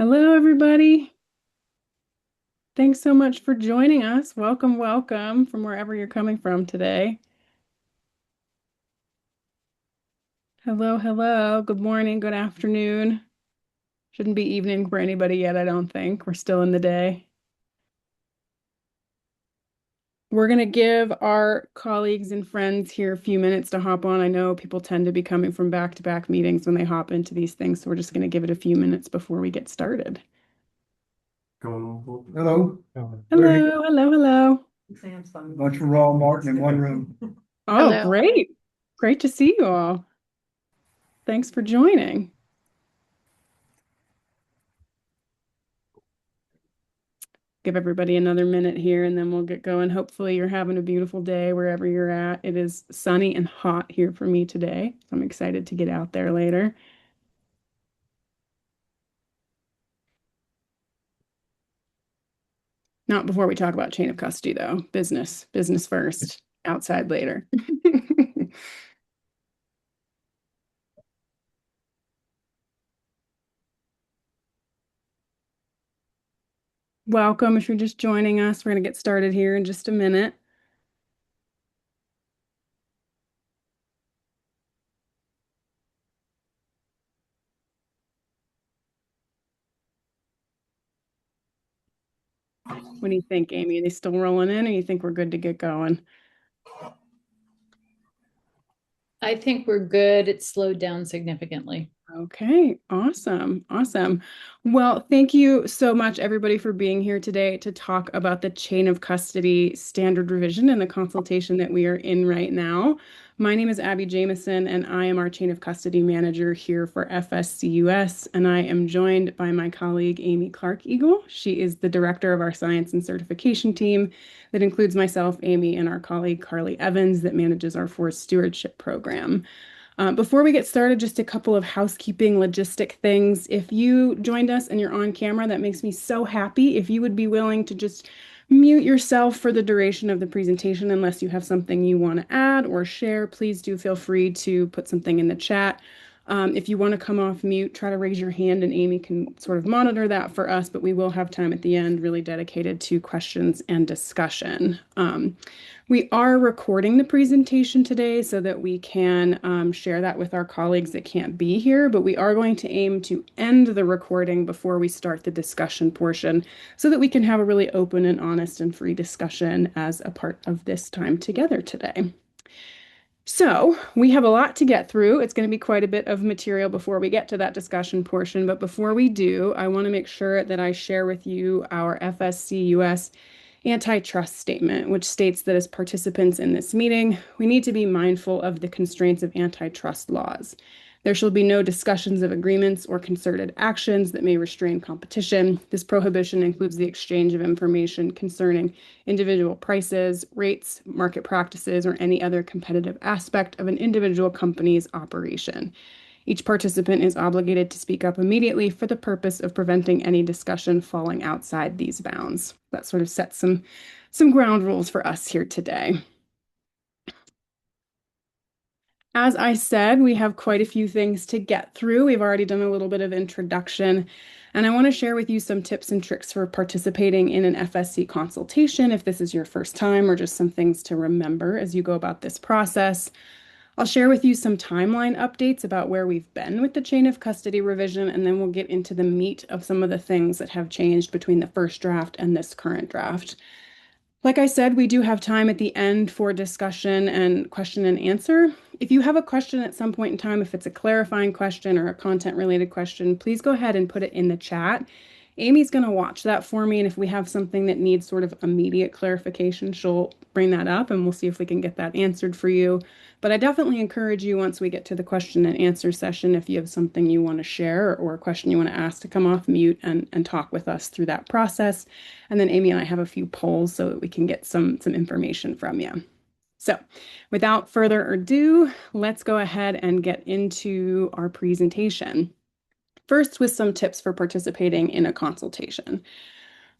Hello, everybody. Thanks so much for joining us. Welcome, welcome from wherever you're coming from today. Hello, hello. Good morning, good afternoon. Shouldn't be evening for anybody yet, I don't think. We're still in the day. We're going to give our colleagues and friends here a few minutes to hop on. I know people tend to be coming from back-to-back meetings when they hop into these things, so we're just going to give it a few minutes before we get started. Hello. We're here. Hello, hello, hello. Bunch of raw Martin in one room. Oh, Hello. great. Great to see you all. Thanks for joining. Give everybody another minute here and then we'll get going. Hopefully, you're having a beautiful day wherever you're at. It is sunny and hot here for me today, so I'm excited to get out there later. Not before we talk about chain of custody, though. Business first, outside later. Welcome if you're just joining us. We're going to get started here in just a minute. What do you think, Amy? Are they still rolling in, or you think we're good to get going? I think we're good. It slowed down significantly. Okay, awesome. Awesome. Well, thank you so much, everybody, for being here today to talk about the chain of custody standard revision and the consultation that we are in right now. My name is Abby Jameson, and I am our chain of custody manager here for FSCUS, and I am joined by my colleague, Amy Clark Eagle. She is the director of our science and certification team that includes myself, Amy, and our colleague, Carly Evans, that manages our forest stewardship program. Before we get started, just a couple of housekeeping logistic things. If you joined us and you're on camera, that makes me so happy. If you would be willing to just mute yourself for the duration of the presentation, unless you have something you want to add or share, please do feel free to put something in the chat. If you want to come off mute, try to raise your hand and Amy can sort of monitor that for us, but we will have time at the end really dedicated to questions and discussion. We are recording the presentation today so that we can share that with our colleagues that can't be here, but we are going to aim to end the recording before we start the discussion portion so that we can have a really open and honest and free discussion as a part of this time together today. So we have a lot to get through. It's going to be quite a bit of material before we get to that discussion portion. But before we do, I want to make sure that I share with you our FSC US antitrust statement, which states that as participants in this meeting, we need to be mindful of the constraints of antitrust laws. There shall be no discussions of agreements or concerted actions that may restrain competition. This prohibition includes the exchange of information concerning individual prices, rates, market practices, or any other competitive aspect of an individual company's operation. Each participant is obligated to speak up immediately for the purpose of preventing any discussion falling outside these bounds. That sort of sets some ground rules for us here today. As I said, we have quite a few things to get through. We've already done a little bit of introduction, and I want to share with you some tips and tricks for participating in an FSC consultation if this is your first time, or just some things to remember as you go about this process. I'll share with you some timeline updates about where we've been with the chain of custody revision, and then we'll get into the meat of some of the things that have changed between the first draft and this current draft. Like I said, we do have time at the end for discussion and question and answer. If you have a question at some point in time, if it's a clarifying question or a content related question, please go ahead and put it in the chat. Amy's going to watch that for me, and if we have something that needs sort of immediate clarification, she'll bring that up and we'll see if we can get that answered for you. But I definitely encourage you once we get to the question and answer session, if you have something you want to share or a question you want to ask, to come off mute and talk with us through that process. And then Amy and I have a few polls so that we can get some information from you. So without further ado, let's go ahead and get into our presentation. First, with some tips for participating in a consultation.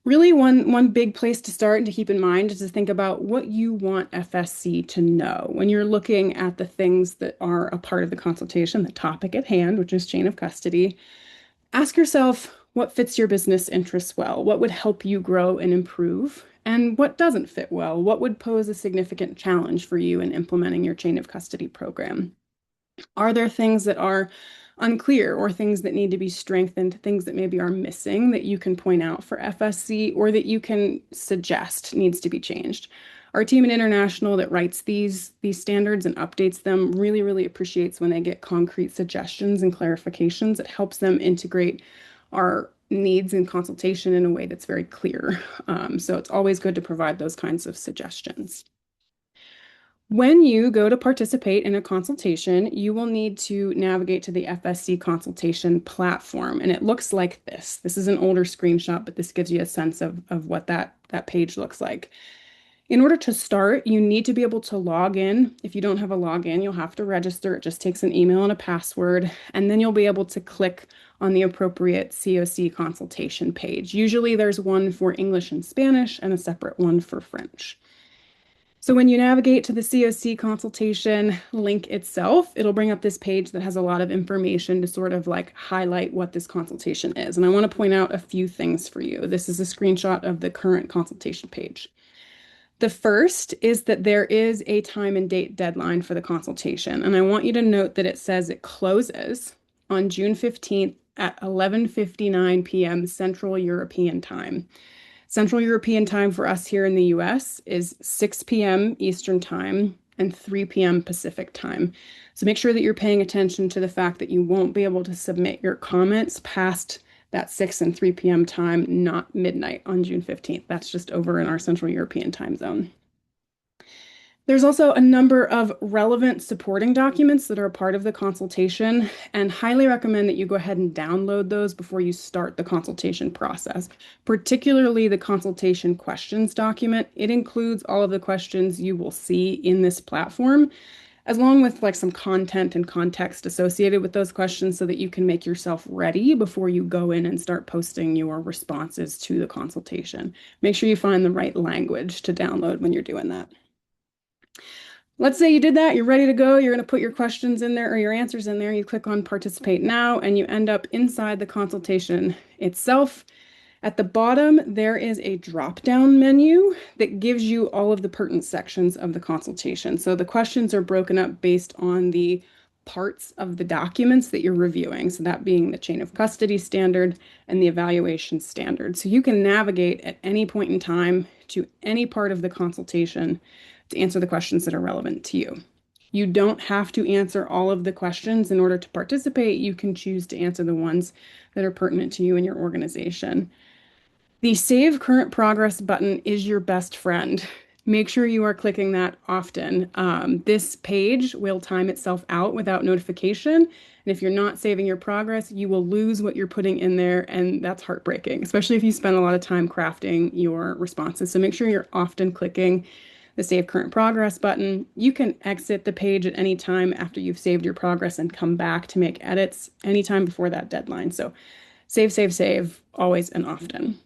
Really, one big place to start and to keep in mind is to think about what you want FSC to know when you're looking at the things that are a part of the consultation, the topic at hand, which is chain of custody. Ask yourself, What fits your business interests well? What would help you grow and improve? And what doesn't fit well? What would pose a significant challenge for you in implementing your chain of custody program? Are there things that are unclear or things that need to be strengthened, things that maybe are missing that you can point out for FSC or that you can suggest needs to be changed? Our team at International that writes these standards and updates them really appreciates when they get concrete suggestions and clarifications. It helps them integrate our needs and consultation in a way that's very clear. So it's always good to provide those kinds of suggestions. When you go to participate in a consultation, you will need to navigate to the FSC consultation platform, and it looks like this. This is an older screenshot, but this gives you a sense of what that page looks like. In order to start, you need to be able to log in. If you don't have a login, you'll have to register. It just takes an email and a password, and then you'll be able to click on the appropriate COC consultation page. Usually there's one for English and Spanish and a separate one for French. So when you navigate to the COC consultation link itself, it'll bring up this page that has a lot of information to sort of like highlight what this consultation is. And I want to point out a few things for you. This is a screenshot of the current consultation page. The first is that there is a time and date deadline for the consultation. And I want you to note that it says it closes on June 15th at 11:59 p.m. Central European Time. Central European Time for us here in the US is 6 p.m. Eastern Time and 3 p.m. Pacific Time. So make sure that you're paying attention to the fact that you won't be able to submit your comments past that 6 and 3 p.m. time, not midnight on June 15th. That's just over in our Central European time zone. There's also a number of relevant supporting documents that are a part of the consultation, and highly recommend that you go ahead and download those before you start the consultation process, particularly the consultation questions document. It includes all of the questions you will see in this platform, along with like some content and context associated with those questions so that you can make yourself ready before you go in and start posting your responses to the consultation. Make sure you find the right language to download when you're doing that. Let's say you did that, you're ready to go, you're going to put your questions in there or your answers in there, you click on participate now, and you end up inside the consultation itself. At the bottom, there is a drop-down menu that gives you all of the pertinent sections of the consultation. So the questions are broken up based on the parts of the documents that you're reviewing, so that being the chain of custody standard and the evaluation standard. So you can navigate at any point in time to any part of the consultation to answer the questions that are relevant to you. You don't have to answer all of the questions in order to participate. You can choose to answer the ones that are pertinent to you and your organization. The Save Current Progress button is your best friend. Make sure you are clicking that often. This page will time itself out without notification. And if you're not saving your progress, you will lose what you're putting in there, and that's heartbreaking, especially if you spend a lot of time crafting your responses. So make sure you're often clicking the Save Current Progress button. You can exit the page at any time after you've saved your progress and come back to make edits anytime before that deadline. So save, always and often.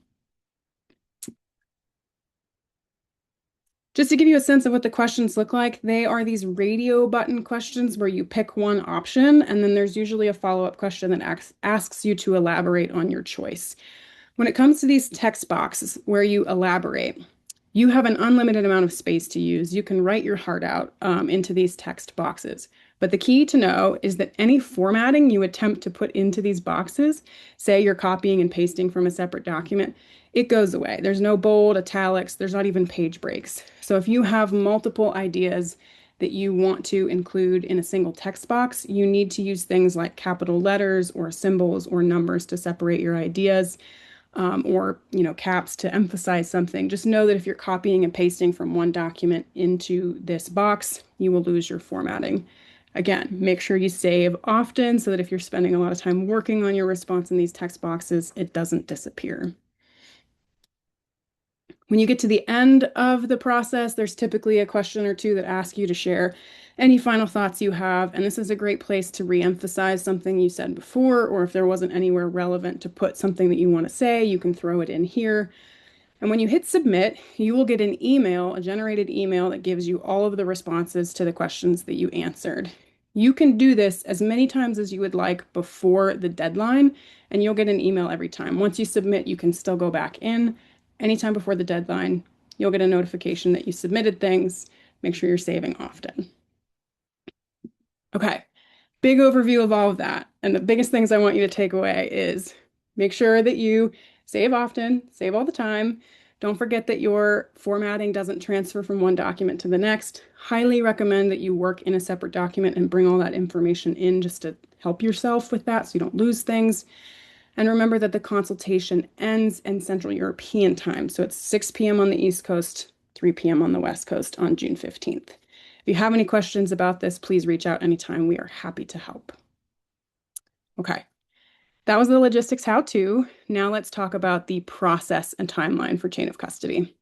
Just to give you a sense of what the questions look like, they are these radio button questions where you pick one option, and then there's usually a follow-up question that asks you to elaborate on your choice. When it comes to these text boxes where you elaborate, you have an unlimited amount of space to use. You can write your heart out into these text boxes. But the key to know is that any formatting you attempt to put into these boxes, say you're copying and pasting from a separate document, it goes away. There's no bold, italics, there's not even page breaks. So if you have multiple ideas that you want to include in a single text box, you need to use things like capital letters or symbols or numbers to separate your ideas. Or caps to emphasize something. Just know that if you're copying and pasting from one document into this box, you will lose your formatting. Again, make sure you save often so that if you're spending a lot of time working on your response in these text boxes, it doesn't disappear. When you get to the end of the process, there's typically a question or two that ask you to share any final thoughts you have, and this is a great place to re-emphasize something you said before, or if there wasn't anywhere relevant to put something that you want to say, you can throw it in here. And when you hit submit, you will get an email, a generated email that gives you all of the responses to the questions that you answered. You can do this as many times as you would like before the deadline, and you'll get an email every time. Once you submit, you can still go back in anytime before the deadline. You'll get a notification that you submitted things. Make sure you're saving often. Okay, big overview of all of that. And the biggest things I want you to take away is make sure that you save often, save all the time. Don't forget that your formatting doesn't transfer from one document to the next. Highly recommend that you work in a separate document and bring all that information in just to help yourself with that so you don't lose things. And remember that the consultation ends in Central European time. So it's 6 p.m. on the East Coast, 3 p.m. on the West Coast on June 15th. If you have any questions about this, please reach out anytime. We are happy to help. Okay, that was the logistics how-to. Now let's talk about the process and timeline for chain of custody.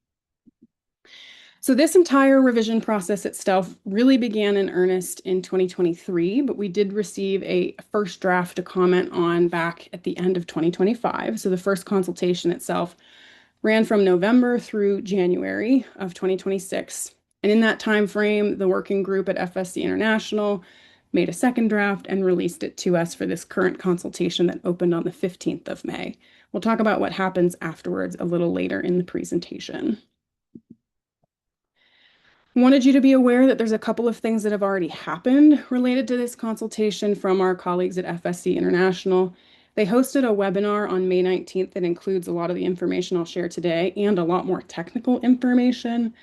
So this entire revision process itself really began in earnest in 2023, but we did receive a first draft to comment on back at the end of 2025. So the first consultation itself ran from November through January of 2026. And in that time frame, the working group at FSC International made a second draft and released it to us for this current consultation that opened on the 15th of May. We'll talk about what happens afterwards a little later in the presentation. Wanted you to be aware that there's a couple of things that have already happened related to this consultation from our colleagues at FSC International. They hosted a webinar on May 19th that includes a lot of the information I'll share today and a lot more technical information.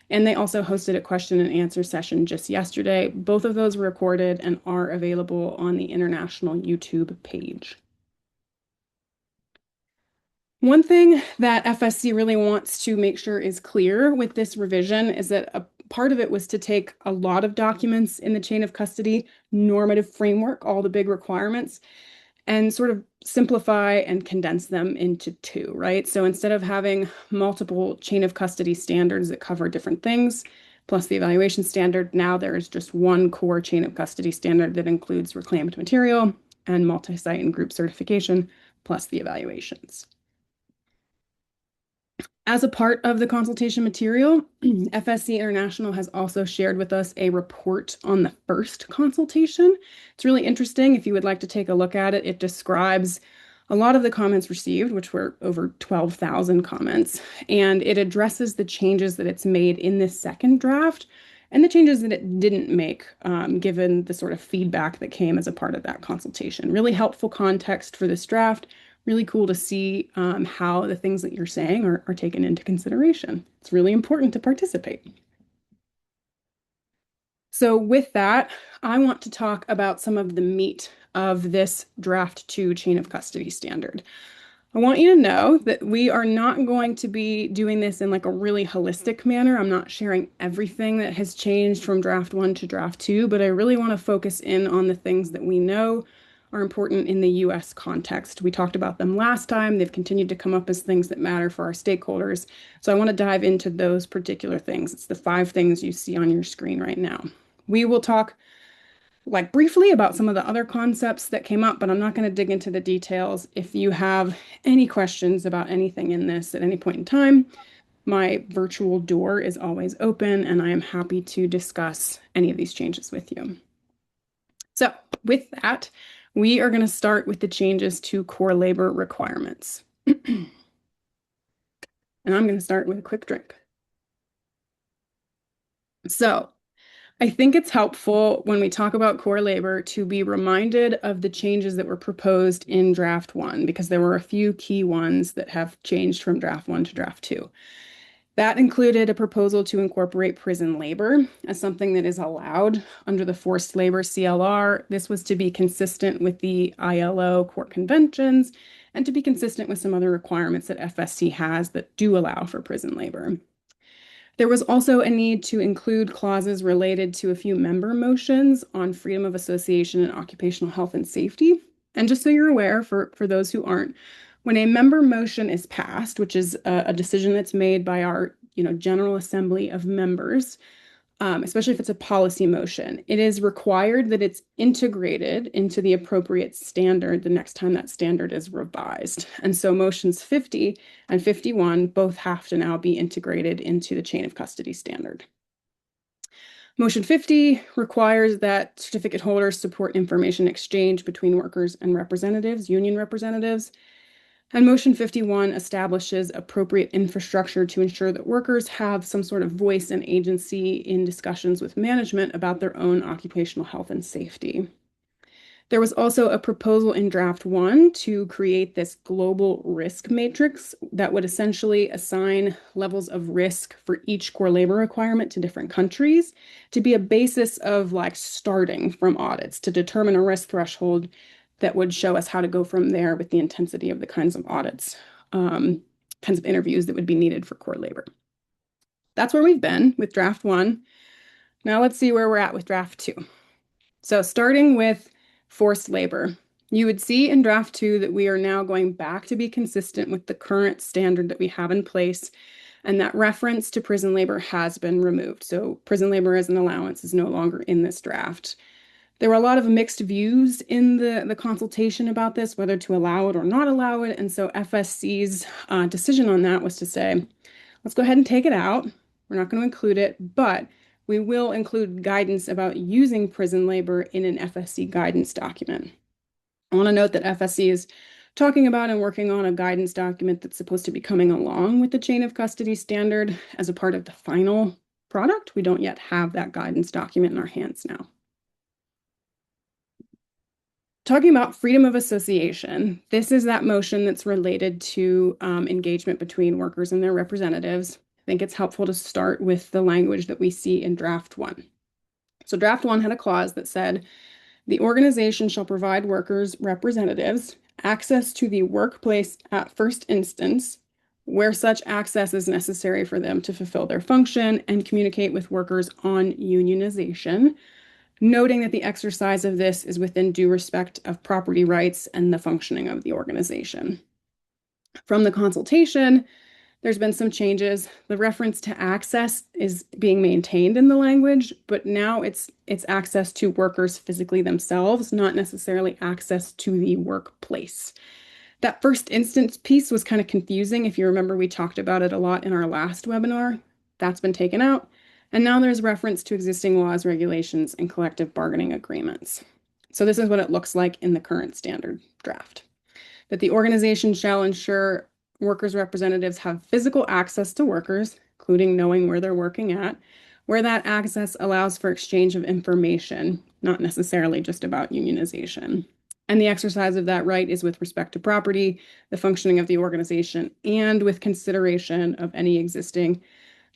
And they also hosted a question and answer session just yesterday. Both of those were recorded and are available on the International YouTube page. One thing that FSC really wants to make sure is clear with this revision is that a part of it was to take a lot of documents in the chain of custody normative framework, all the big requirements, and sort of simplify and condense them into two, right? So instead of having multiple chain of custody standards that cover different things, plus the evaluation standard, now there is just one core chain of custody standard that includes reclaimed material and multi-site and group certification, plus the evaluations. As a part of the consultation material, FSC International has also shared with us a report on the first consultation. It's really interesting. If you would like to take a look at it, it describes a lot of the comments received, which were over 12,000 comments, and it addresses the changes that it's made in this second draft and the changes that it didn't make, given the sort of feedback that came as a part of that consultation. Really helpful context for this draft. Really cool to see how the things that you're saying are taken into consideration. It's really important to participate. So with that, I want to talk about some of the meat of this draft 2 chain of custody standard. I want you to know that we are not going to be doing this in like a really holistic manner. I'm not sharing everything that has changed from draft 1 to draft 2, but I really want to focus in on the things that we know are important in the US context. We talked about them last time. They've continued to come up as things that matter for our stakeholders. So I want to dive into those particular things. It's the 5 things you see on your screen right now. We will talk like briefly about some of the other concepts that came up, but I'm not going to dig into the details. If you have any questions about anything in this at any point in time, my virtual door is always open and I am happy to discuss any of these changes with you. So with that, we are going to start with the changes to core labor requirements. And I'm going to start with a quick drink. So I think it's helpful when we talk about core labor to be reminded of the changes that were proposed in draft 1, because there were a few key ones that have changed from draft 1 to draft 2. That included a proposal to incorporate prison labor as something that is allowed under the forced labor CLR. This was to be consistent with the ILO court conventions and to be consistent with some other requirements that FSC has that do allow for prison labor. There was also a need to include clauses related to a few member motions on freedom of association and occupational health and safety. And just so you're aware, for those who aren't, when a member motion is passed, which is a decision that's made by our General Assembly of members, especially if it's a policy motion, it is required that it's integrated into the appropriate standard the next time that standard is revised. And so motions 50 and 51 both have to now be integrated into the chain of custody standard. Motion 50 requires that certificate holders support information exchange between workers and representatives, union representatives. And Motion 51 establishes appropriate infrastructure to ensure that workers have some sort of voice and agency in discussions with management about their own occupational health and safety. There was also a proposal in draft one to create this global risk matrix that would essentially assign levels of risk for each core labor requirement to different countries to be a basis of like starting from audits to determine a risk threshold that would show us how to go from there with the intensity of the kinds of audits, kinds of interviews that would be needed for core labor. That's where we've been with draft one. Now let's see where we're at with draft two. So starting with forced labor, you would see in draft two that we are now going back to be consistent with the current standard that we have in place, and that reference to prison labor has been removed. So prison labor as an allowance is no longer in this draft. There were a lot of mixed views in the consultation about this, whether to allow it or not allow it. And so FSC's decision on that was to say, let's go ahead and take it out. We're not going to include it, but we will include guidance about using prison labor in an FSC guidance document. I want to note that FSC is talking about and working on a guidance document that's supposed to be coming along with the chain of custody standard as a part of the final product. We don't yet have that guidance document in our hands now. Talking about freedom of association, this is that motion that's related to engagement between workers and their representatives. I think it's helpful to start with the language that we see in draft one. So draft one had a clause that said, the organization shall provide workers' representatives access to the workplace at first instance, where such access is necessary for them to fulfill their function and communicate with workers on unionization, noting that the exercise of this is within due respect of property rights and the functioning of the organization. From the consultation, there's been some changes. The reference to access is being maintained in the language, but now it's access to workers physically themselves, not necessarily access to the workplace. That first instance piece was kind of confusing. If you remember, we talked about it a lot in our last webinar. That's been taken out. And now there's reference to existing laws, regulations, and collective bargaining agreements. So this is what it looks like in the current standard draft. That the organization shall ensure workers' representatives have physical access to workers, including knowing where they're working at, where that access allows for exchange of information, not necessarily just about unionization. And the exercise of that right is with respect to property, the functioning of the organization, and with consideration of any existing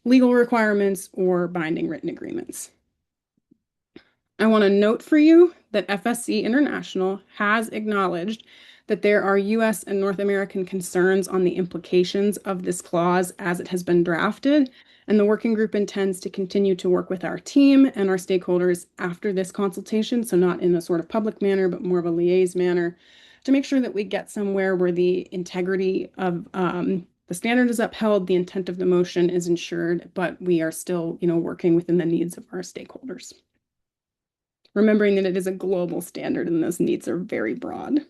legal requirements or binding written agreements. I want to note for you that FSC International has acknowledged that there are US and North American concerns on the implications of this clause as it has been drafted, and the working group intends to continue to work with our team and our stakeholders after this consultation, so not in a sort of public manner, but more of a liaise manner, to make sure that we get somewhere where the integrity of the standard is upheld, the intent of the motion is ensured, but we are still, working within the needs of our stakeholders. Remembering that it is a global standard and those needs are very broad.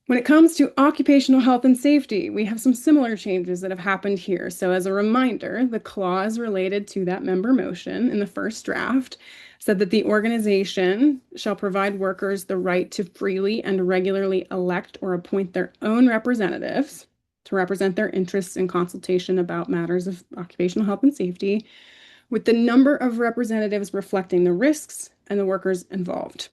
When it comes to occupational health and safety, we have some similar changes that have happened here. So as a reminder, the clause related to that member motion in the first draft said that the organization shall provide workers the right to freely and regularly elect or appoint their own representatives to represent their interests in consultation about matters of occupational health and safety, with the number of representatives reflecting the risks and the workers involved.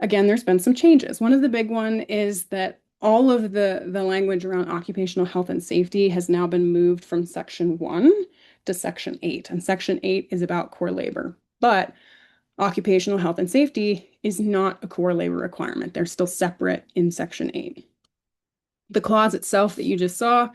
Again, there's been some changes. One of the big one is that all of the language around occupational health and safety has now been moved from Section 1 to Section 8. And Section 8 is about core labor. But occupational health and safety is not a core labor requirement. They're still separate in Section 8. The clause itself that you just saw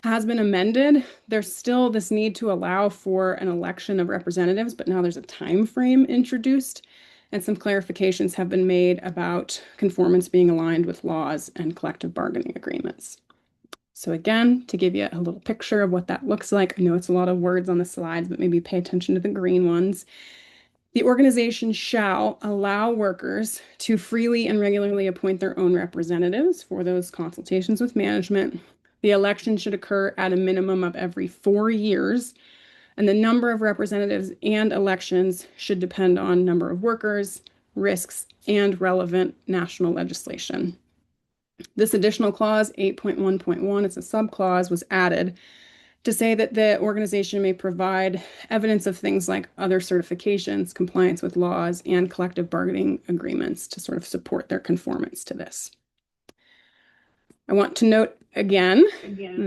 has been amended. There's still this need to allow for an election of representatives, but now there's a time frame introduced. And some clarifications have been made about conformance being aligned with laws and collective bargaining agreements. So again, to give you a little picture of what that looks like, I know it's a lot of words on the slides, but maybe pay attention to the green ones. The organization shall allow workers to freely and regularly appoint their own representatives for those consultations with management. The election should occur at a minimum of every 4 years. And the number of representatives and elections should depend on number of workers, risks, and relevant national legislation. This additional clause, 8.1.1, it's a subclause, was added to say that the organization may provide evidence of things like other certifications, compliance with laws, and collective bargaining agreements to sort of support their conformance to this. I want to note again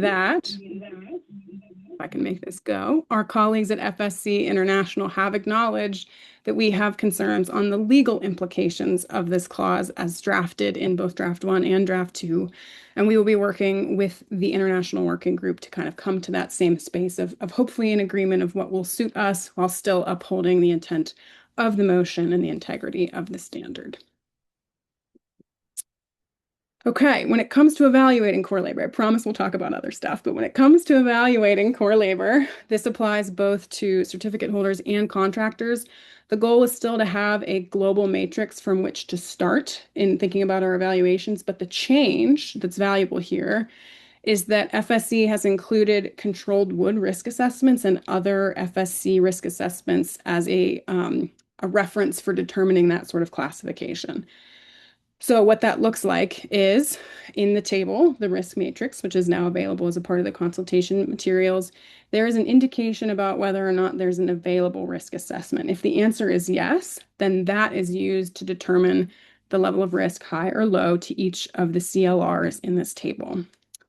that, if I can make this go, our colleagues at FSC International have acknowledged that we have concerns on the legal implications of this clause as drafted in both Draft 1 and Draft 2. And we will be working with the International Working Group to kind of come to that same space of hopefully an agreement of what will suit us while still upholding the intent of the motion and the integrity of the standard. Okay, when it comes to evaluating core labor, I promise we'll talk about other stuff, but when it comes to evaluating core labor, this applies both to certificate holders and contractors. The goal is still to have a global matrix from which to start in thinking about our evaluations, but the change that's valuable here is that FSC has included controlled wood risk assessments and other FSC risk assessments as a reference for determining that sort of classification. So what that looks like is in the table, the risk matrix, which is now available as a part of the consultation materials, there is an indication about whether or not there's an available risk assessment. If the answer is yes, then that is used to determine the level of risk, high or low, to each of the CLRs in this table.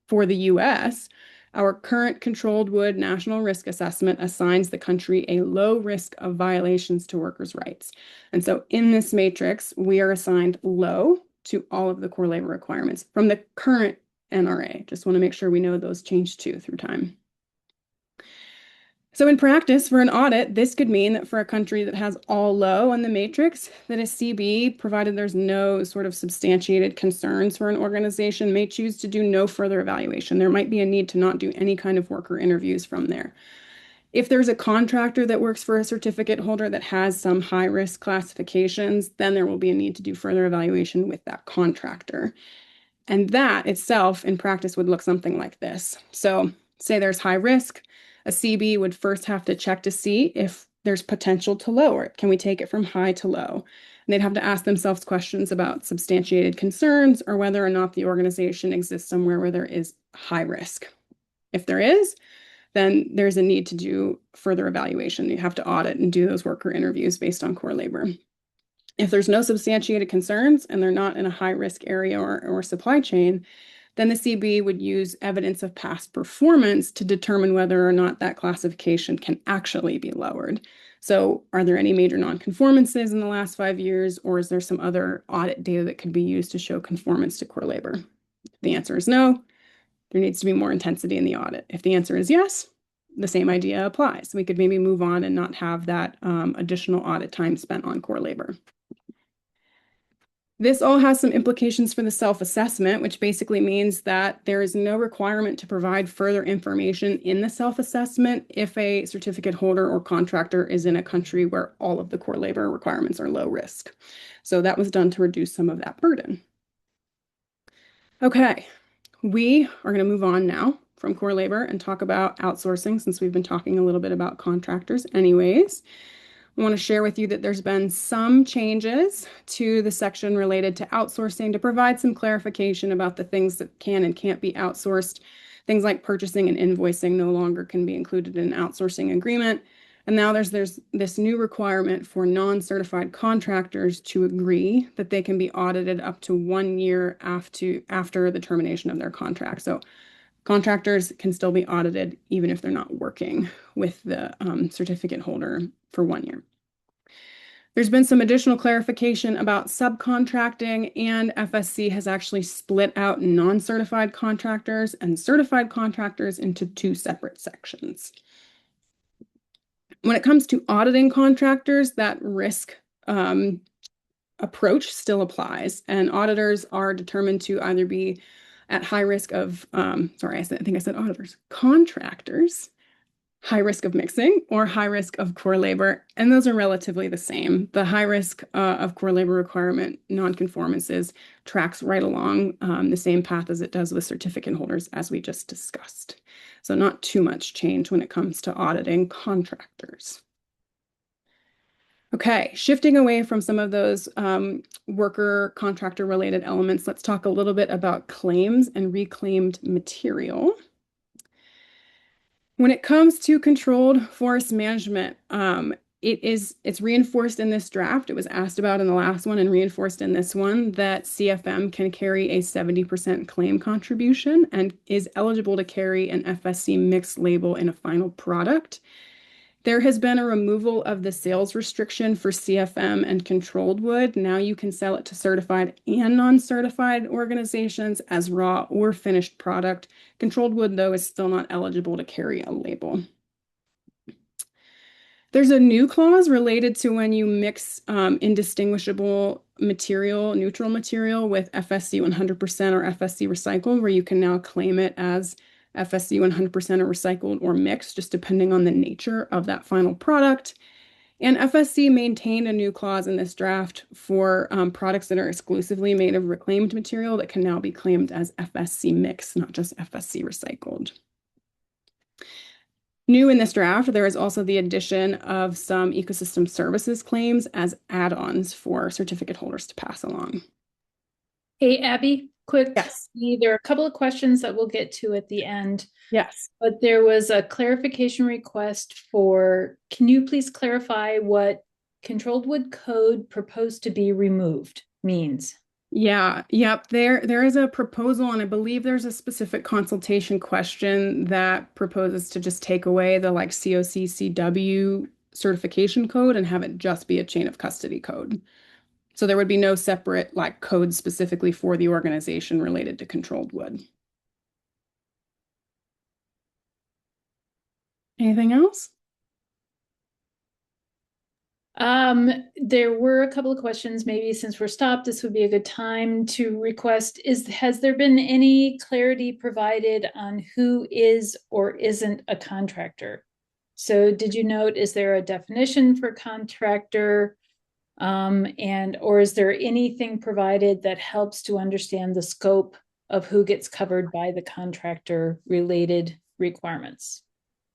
For the US, our current controlled wood national risk assessment assigns the country a low risk of violations to workers' rights. And so in this matrix, we are assigned low to all of the core labor requirements from the current NRA. Just want to make sure we know those change too through time. So in practice, for an audit, this could mean that for a country that has all low on the matrix, that a CB, provided there's no sort of substantiated concerns for an organization, may choose to do no further evaluation. There might be a need to not do any kind of worker interviews from there. If there's a contractor that works for a certificate holder that has some high-risk classifications, then there will be a need to do further evaluation with that contractor. And that itself in practice would look something like this. So say there's high risk, a CB would first have to check to see if there's potential to lower it. Can we take it from high to low? And they'd have to ask themselves questions about substantiated concerns or whether or not the organization exists somewhere where there is high risk. If there is, then there's a need to do further evaluation. You have to audit and do those worker interviews based on core labor. If there's no substantiated concerns and they're not in a high-risk area or supply chain, then the CB would use evidence of past performance to determine whether or not that classification can actually be lowered. So are there any major nonconformances in the last 5 years, or is there some other audit data that could be used to show conformance to core labor? If the answer is no, there needs to be more intensity in the audit. If the answer is yes, the same idea applies. We could maybe move on and not have that additional audit time spent on core labor. This all has some implications for the self-assessment, which basically means that there is no requirement to provide further information in the self-assessment if a certificate holder or contractor is in a country where all of the core labor requirements are low risk. So that was done to reduce some of that burden. Okay, we are going to move on now from core labor and talk about outsourcing, since we've been talking a little bit about contractors anyways. I want to share with you that there's been some changes to the section related to outsourcing to provide some clarification about the things that can and can't be outsourced. Things like purchasing and invoicing no longer can be included in an outsourcing agreement. And now there's this new requirement for non-certified contractors to agree that they can be audited up to 1 year after the termination of their contract. So contractors can still be audited even if they're not working with the certificate holder for 1 year. There's been some additional clarification about subcontracting, and FSC has actually split out non-certified contractors and certified contractors into 2 separate sections. When it comes to auditing contractors, that risk approach still applies, and auditors are determined to either be at high risk of, I think I said auditors, contractors high risk of mixing or high risk of core labor, and those are relatively the same. The high risk of core labor requirement nonconformances tracks right along the same path as it does with certificate holders, as we just discussed. So not too much change when it comes to auditing contractors. Okay, shifting away from some of those worker contractor related elements, let's talk a little bit about claims and reclaimed material. When it comes to controlled forest management, it's reinforced in this draft. It was asked about in the last one and reinforced in this one that CFM can carry a 70% claim contribution and is eligible to carry an FSC mixed label in a final product. There has been a removal of the sales restriction for CFM and controlled wood. Now you can sell it to certified and non-certified organizations as raw or finished product. Controlled wood, though, is still not eligible to carry a label. There's a new clause related to when you mix indistinguishable material, neutral material with FSC 100% or FSC recycled, where you can now claim it as FSC 100% or recycled or mixed, just depending on the nature of that final product. And FSC maintained a new clause in this draft for products that are exclusively made of reclaimed material that can now be claimed as FSC mixed, not just FSC recycled. New in this draft, there is also the addition of some ecosystem services claims as add-ons for certificate holders to pass along. Hey, Abby, quick. Yes. There are a couple of questions that we'll get to at the end. Yes. But there was a clarification request for, can you please clarify what controlled wood code proposed to be removed means? Yeah, yep. There is a proposal, and I believe there's a specific consultation question that proposes to just take away the like COC CW certification code and have it just be a chain of custody code. So there would be no separate like code specifically for the organization related to controlled wood. Anything else? There were a couple of questions. Maybe since we're stopped, this would be a good time to request, has there been any clarity provided on who is or isn't a contractor? So did you note, is there a definition for contractor? Or is there anything provided that helps to understand the scope of who gets covered by the contractor related requirements?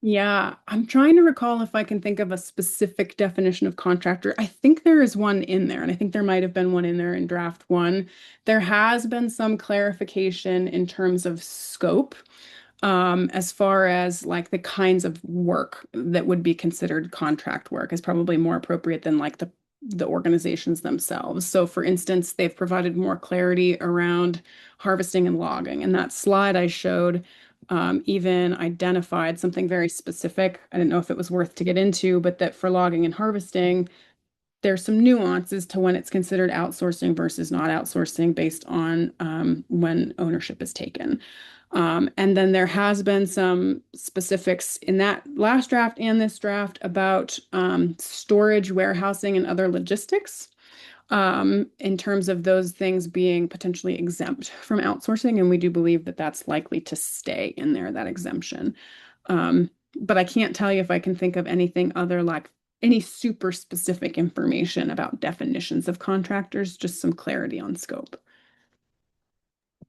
Yeah, I'm trying to recall if I can think of a specific definition of contractor. I think there is one in there, and I think there might have been one in there in draft one. There has been some clarification in terms of scope, as far as like the kinds of work that would be considered contract work is probably more appropriate than like the organizations themselves. So for instance, they've provided more clarity around harvesting and logging. And that slide I showed even identified something very specific. I didn't know if it was worth to get into, but that for logging and harvesting, there's some nuances to when it's considered outsourcing versus not outsourcing based on when ownership is taken. And then there has been some specifics in that last draft and this draft about storage, warehousing, and other logistics in terms of those things being potentially exempt from outsourcing. And we do believe that that's likely to stay in there, that exemption. But I can't tell you if I can think of anything other like any super specific information about definitions of contractors, just some clarity on scope.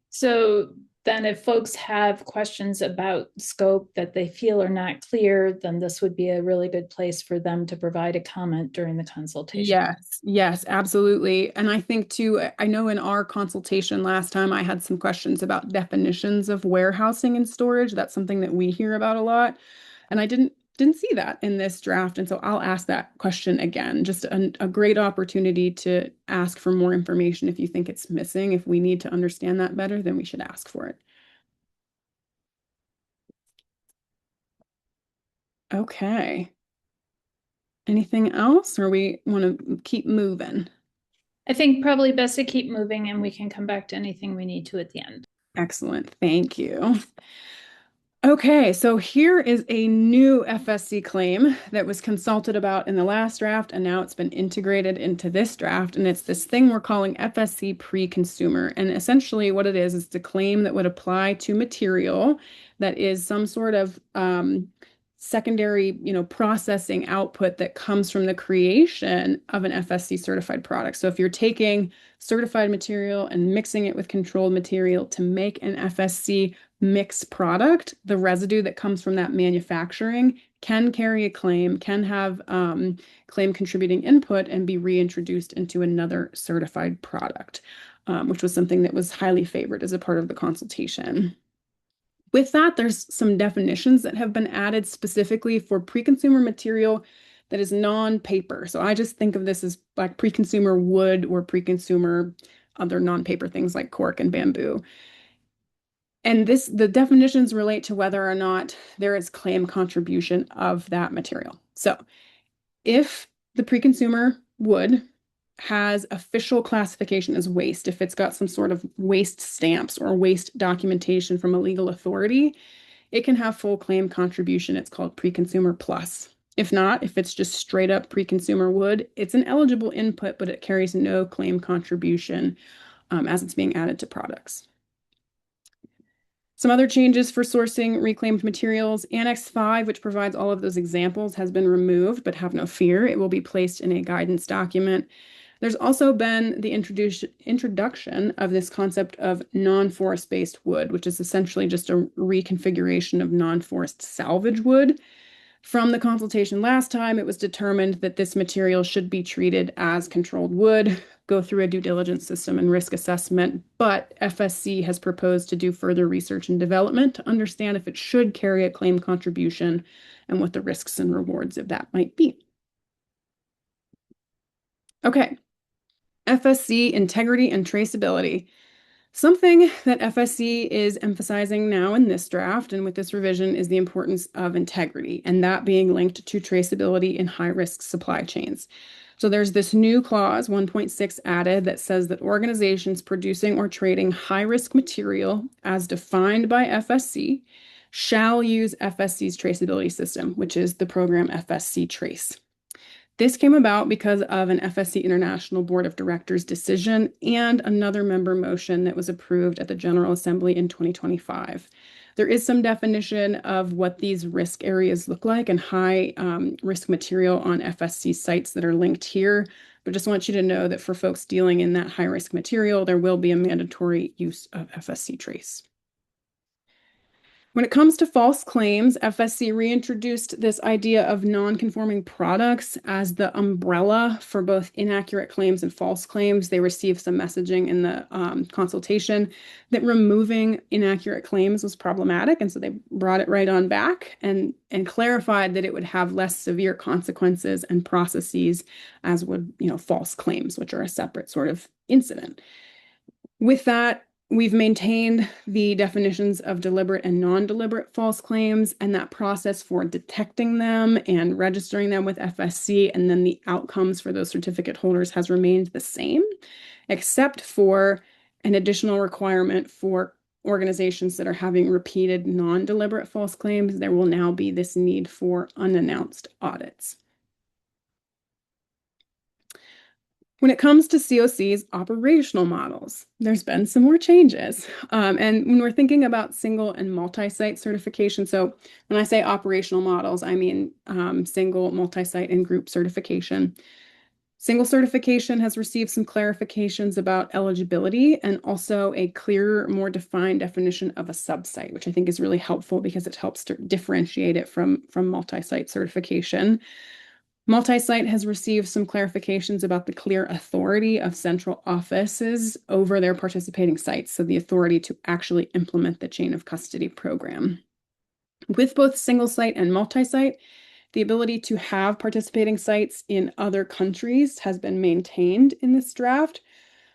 So then if folks have questions about scope that they feel are not clear, then this would be a really good place for them to provide a comment during the consultation. Yes, absolutely. And I think too, I know in our consultation last time, I had some questions about definitions of warehousing and storage. That's something that we hear about a lot. And I didn't see that in this draft. And so I'll ask that question again. Just a great opportunity to ask for more information if you think it's missing. If we need to understand that better, then we should ask for it. Okay. Anything else, or we want to keep moving? I think probably best to keep moving and we can come back to anything we need to at the end. Excellent. Thank you. Okay, so here is a new FSC claim that was consulted about in the last draft, and now it's been integrated into this draft, and it's this thing we're calling FSC pre-consumer. And essentially what it is a claim that would apply to material that is some sort of secondary, processing output that comes from the creation of an FSC certified product. So if you're taking certified material and mixing it with controlled material to make an FSC mix product, the residue that comes from that manufacturing can carry a claim, can have claim contributing input and be reintroduced into another certified product, which was something that was highly favored as a part of the consultation. With that, there's some definitions that have been added specifically for pre-consumer material that is non-paper. So I just think of this as like pre-consumer wood or pre-consumer other non-paper things like cork and bamboo. And the definitions relate to whether or not there is claim contribution of that material. So if the pre-consumer wood has official classification as waste, if it's got some sort of waste stamps or waste documentation from a legal authority, it can have full claim contribution. It's called pre-consumer plus. If not, if it's just straight up pre-consumer wood, it's an eligible input, but it carries no claim contribution as it's being added to products. Some other changes for sourcing reclaimed materials. Annex 5, which provides all of those examples, has been removed, but have no fear. It will be placed in a guidance document. There's also been the introduction of this concept of non-forest-based wood, which is essentially just a reconfiguration of non-forest salvage wood. From the consultation last time, it was determined that this material should be treated as controlled wood, go through a due diligence system and risk assessment, but FSC has proposed to do further research and development to understand if it should carry a claim contribution and what the risks and rewards of that might be. Okay, FSC integrity and traceability. Something that FSC is emphasizing now in this draft and with this revision is the importance of integrity, and that being linked to traceability in high-risk supply chains. So there's this new clause, 1.6 added, that says that organizations producing or trading high-risk material as defined by FSC shall use FSC's traceability system, which is the program FSC Trace. This came about because of an FSC International Board of Directors decision and another member motion that was approved at the General Assembly in 2025. There is some definition of what these risk areas look like and high risk material on FSC sites that are linked here. But just want you to know that for folks dealing in that high risk material, there will be a mandatory use of FSC Trace. When it comes to false claims, FSC reintroduced this idea of non-conforming products as the umbrella for both inaccurate claims and false claims. They received some messaging in the consultation that removing inaccurate claims was problematic, and so they brought it right on back and clarified that it would have less severe consequences and processes as would, false claims, which are a separate sort of incident. With that, we've maintained the definitions of deliberate and non-deliberate false claims and that process for detecting them and registering them with FSC, and then the outcomes for those certificate holders has remained the same, except for an additional requirement for organizations that are having repeated non-deliberate false claims. There will now be this need for unannounced audits. When it comes to COC's operational models, there's been some more changes. And when we're thinking about single and multi-site certification, so when I say operational models, I mean single, multi-site, and group certification. Single certification has received some clarifications about eligibility and also a clearer, more defined definition of a subsite, which I think is really helpful because it helps to differentiate it from multi-site certification. Multi-site has received some clarifications about the clear authority of central offices over their participating sites, so the authority to actually implement the chain of custody program. With both single site and multi-site, the ability to have participating sites in other countries has been maintained in this draft,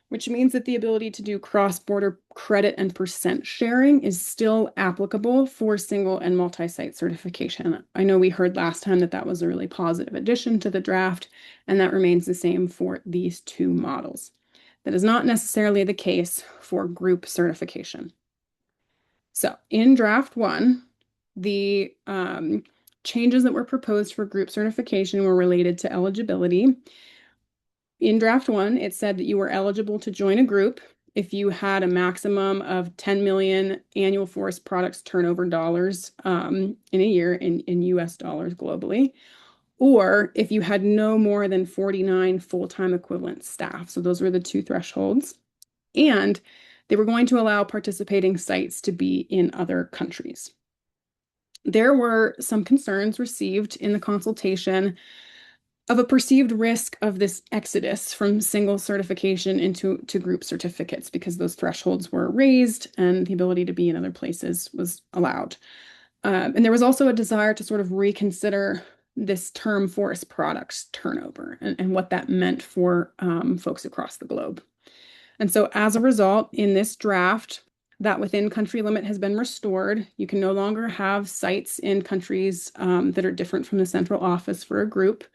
which means that the ability to do cross-border credit and percent sharing is still applicable for single and multi-site certification. I know we heard last time that that was a really positive addition to the draft, and that remains the same for these two models. That is not necessarily the case for group certification. So in draft 1, the changes that were proposed for group certification were related to eligibility. In draft 1, it said that you were eligible to join a group if you had a maximum of 10 million annual forest products turnover dollars in a year in US dollars globally, or if you had no more than 49 full-time equivalent staff. So those were the two thresholds. And they were going to allow participating sites to be in other countries. There were some concerns received in the consultation of a perceived risk of this exodus from single certification into group certificates because those thresholds were raised and the ability to be in other places was allowed. And there was also a desire to sort of reconsider this term forest products turnover and what that meant for folks across the globe. And so as a result, in this draft, that within country limit has been restored. You can no longer have sites in countries that are different from the central office for a group.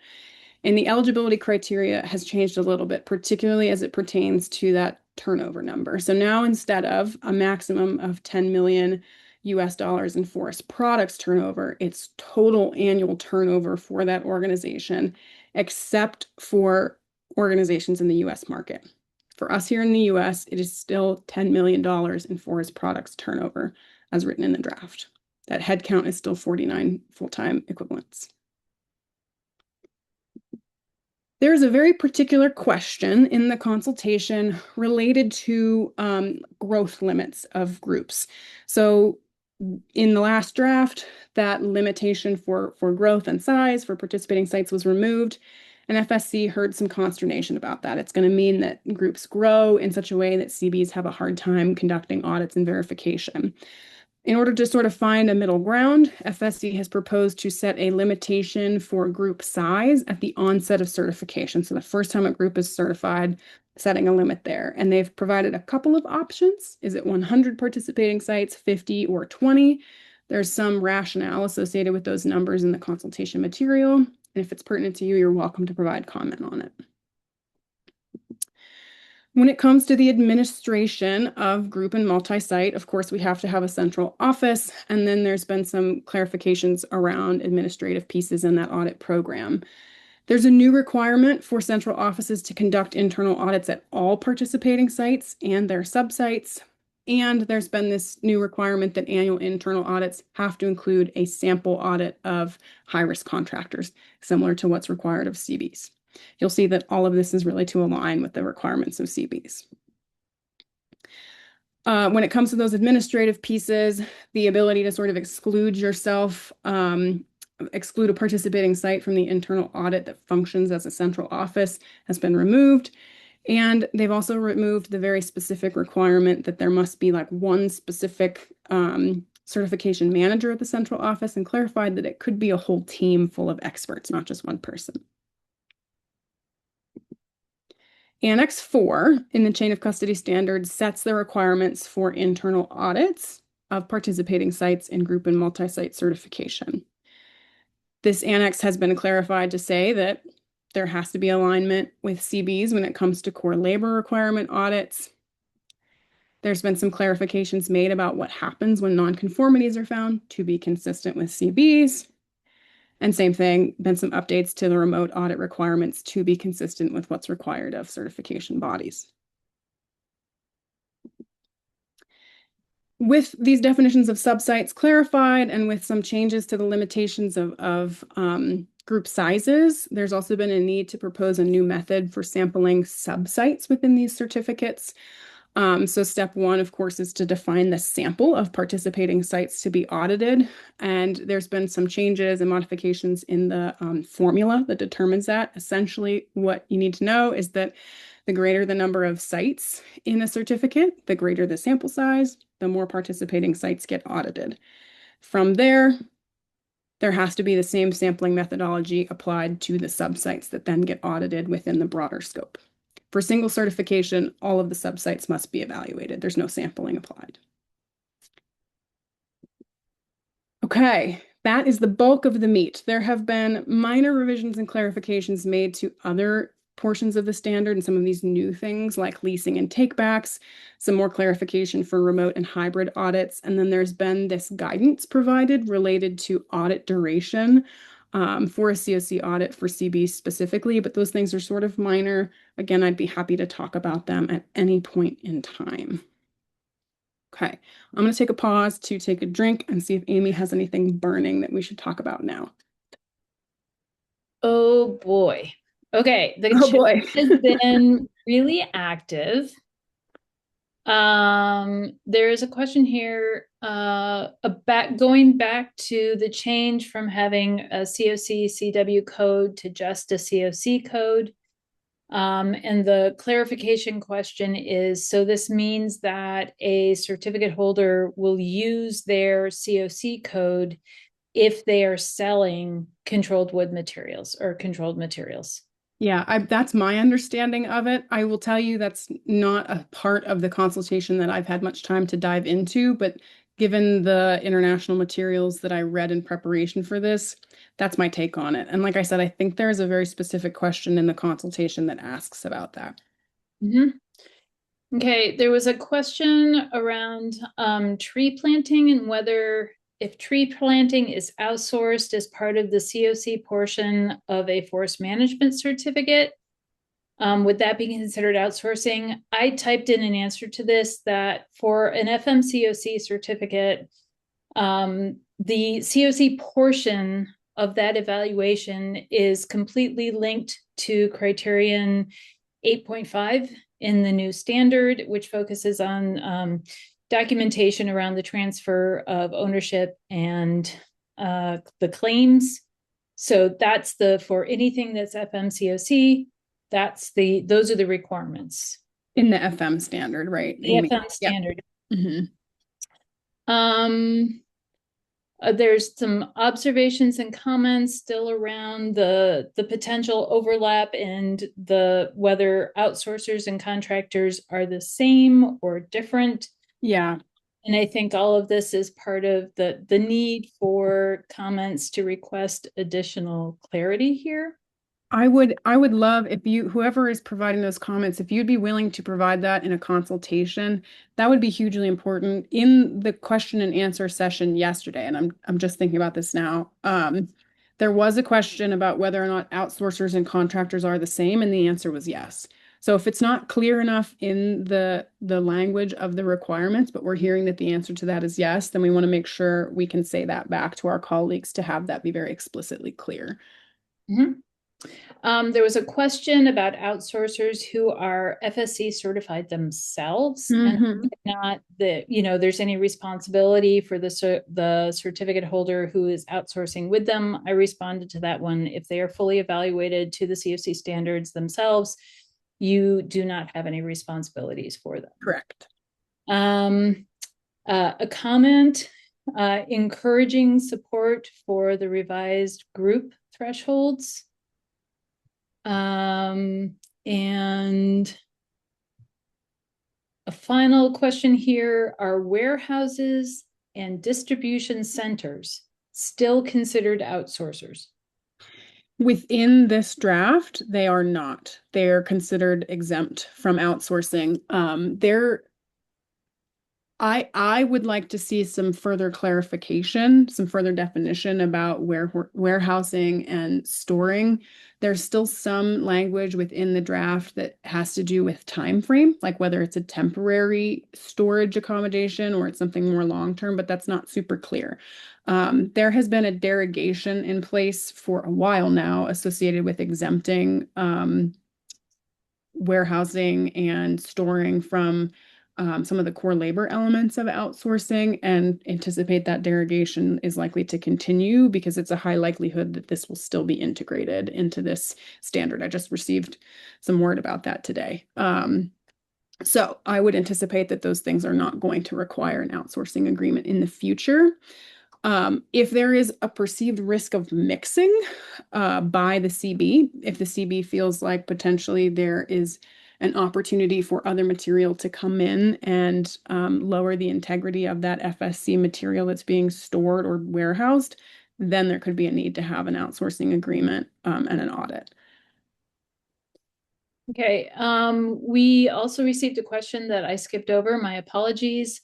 And the eligibility criteria has changed a little bit, particularly as it pertains to that turnover number. So now instead of a maximum of 10 million US dollars in forest products turnover, it's total annual turnover for that organization, except for organizations in the US market. For us here in the US, it is still $10 million in forest products turnover as written in the draft. That headcount is still 49 full-time equivalents. There's a very particular question in the consultation related to growth limits of groups. So in the last draft, that limitation for growth and size for participating sites was removed, and FSC heard some consternation about that. It's going to mean that groups grow in such a way that CBs have a hard time conducting audits and verification. In order to sort of find a middle ground, FSC has proposed to set a limitation for group size at the onset of certification. So the first time a group is certified, setting a limit there. And they've provided a couple of options. Is it 100 participating sites, 50, or 20? There's some rationale associated with those numbers in the consultation material. And if it's pertinent to you, you're welcome to provide comment on it. When it comes to the administration of group and multi-site, of course, we have to have a central office, and then there's been some clarifications around administrative pieces in that audit program. There's a new requirement for central offices to conduct internal audits at all participating sites and their subsites. And there's been this new requirement that annual internal audits have to include a sample audit of high-risk contractors, similar to what's required of CBs. You'll see that all of this is really to align with the requirements of CBs. When it comes to those administrative pieces, the ability to sort of exclude yourself, exclude a participating site from the internal audit that functions as a central office has been removed. And they've also removed the very specific requirement that there must be like one specific certification manager at the central office, and clarified that it could be a whole team full of experts, not just one person. Annex 4 in the chain of custody standards sets the requirements for internal audits of participating sites in group and multi-site certification. This annex has been clarified to say that there has to be alignment with CBs when it comes to core labor requirement audits. There's been some clarifications made about what happens when nonconformities are found to be consistent with CBs. And same thing, been some updates to the remote audit requirements to be consistent with what's required of certification bodies. With these definitions of subsites clarified and with some changes to the limitations of group sizes, there's also been a need to propose a new method for sampling subsites within these certificates. So step one, of course, is to define the sample of participating sites to be audited. And there's been some changes and modifications in the formula that determines that. Essentially, what you need to know is that the greater the number of sites in a certificate, the greater the sample size, the more participating sites get audited. From there, there has to be the same sampling methodology applied to the subsites that then get audited within the broader scope. For single certification, all of the subsites must be evaluated. There's no sampling applied. Okay, that is the bulk of the meat. There have been minor revisions and clarifications made to other portions of the standard and some of these new things like leasing and takebacks, some more clarification for remote and hybrid audits, and then there's been this guidance provided related to audit duration for a COC audit for CB specifically, but those things are sort of minor. Again, I'd be happy to talk about them at any point in time. Okay, I'm going to take a pause to take a drink and see if Amy has anything burning that we should talk about now. Oh boy. Okay, the Oh chat boy. has been really active. There is a question here about going back to the change from having a COC CW code to just a COC code. And the clarification question is, so this means that a certificate holder will use their COC code if they are selling controlled wood materials or controlled materials. Yeah, that's my understanding of it. I will tell you that's not a part of the consultation that I've had much time to dive into, but given the international materials that I read in preparation for this, that's my take on it. And like I said, I think there's a very specific question in the consultation that asks about that. Mm-hmm. Okay, there was a question around tree planting and whether if tree planting is outsourced as part of the COC portion of a forest management certificate, would that be considered outsourcing? I typed in an answer to this that for an FMCOC certificate, the COC portion of that evaluation is completely linked to criterion 8.5 in the new standard, which focuses on documentation around the transfer of ownership and the claims. So that's for anything that's FMCOC, those are the requirements. In the FM standard, right, Amy? The FM standard. Yep. Mm-hmm. There's some observations and comments still around the potential overlap and whether outsourcers and contractors are the same or different. Yeah. And I think all of this is part of the need for comments to request additional clarity here. I would love if whoever is providing those comments, if you'd be willing to provide that in a consultation, that would be hugely important. In the question and answer session yesterday, and I'm just thinking about this now, there was a question about whether or not outsourcers and contractors are the same, and the answer was yes. So if it's not clear enough in the language of the requirements, but we're hearing that the answer to that is yes, then we want to make sure we can say that back to our colleagues to have that be very explicitly clear. Mm-hmm. There was a question about outsourcers who are FSC certified themselves, Mm-hmm. and not there's any responsibility for the certificate holder who is outsourcing with them. I responded to that one. If they are fully evaluated to the COC standards themselves, you do not have any responsibilities for them. Correct. A comment encouraging support for the revised group thresholds. And a final question here, are warehouses and distribution centers still considered outsourcers? Within this draft, they are not. They're considered exempt from outsourcing. I would like to see some further clarification, some further definition about warehousing and storing. There's still some language within the draft that has to do with time frame, like whether it's a temporary storage accommodation or it's something more long-term, but that's not super clear. There has been a derogation in place for a while now associated with exempting warehousing and storing from some of the core labor elements of outsourcing, and anticipate that derogation is likely to continue because it's a high likelihood that this will still be integrated into this standard. I just received some word about that today. So I would anticipate that those things are not going to require an outsourcing agreement in the future. If there is a perceived risk of mixing by the CB, if the CB feels like potentially there is an opportunity for other material to come in and lower the integrity of that FSC material that's being stored or warehoused, then there could be a need to have an outsourcing agreement and an audit. Okay, we also received a question that I skipped over. My apologies.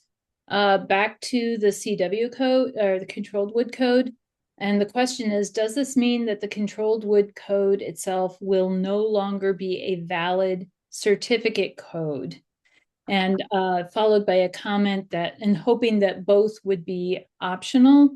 Back to the CW code or the controlled wood code. And the question is, does this mean that the controlled wood code itself will no longer be a valid certificate code? And followed by a comment that, and hoping that both would be optional.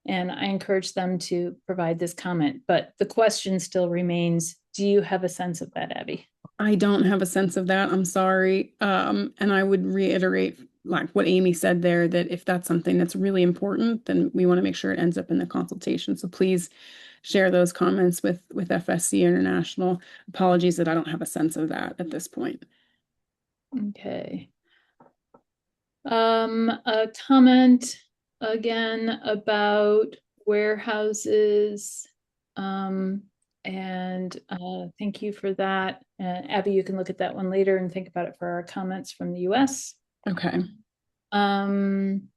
And I encourage them to provide this comment, but the question still remains, do you have a sense of that, Abby? I don't have a sense of that. I'm sorry. And I would reiterate like what Amy said there, that if that's something that's really important, then we want to make sure it ends up in the consultation. So please share those comments with FSC International. Apologies that I don't have a sense of that at this point. Okay. A comment again about warehouses. And thank you for that. Abby, you can look at that one later and think about it for our comments from the US. Okay. Then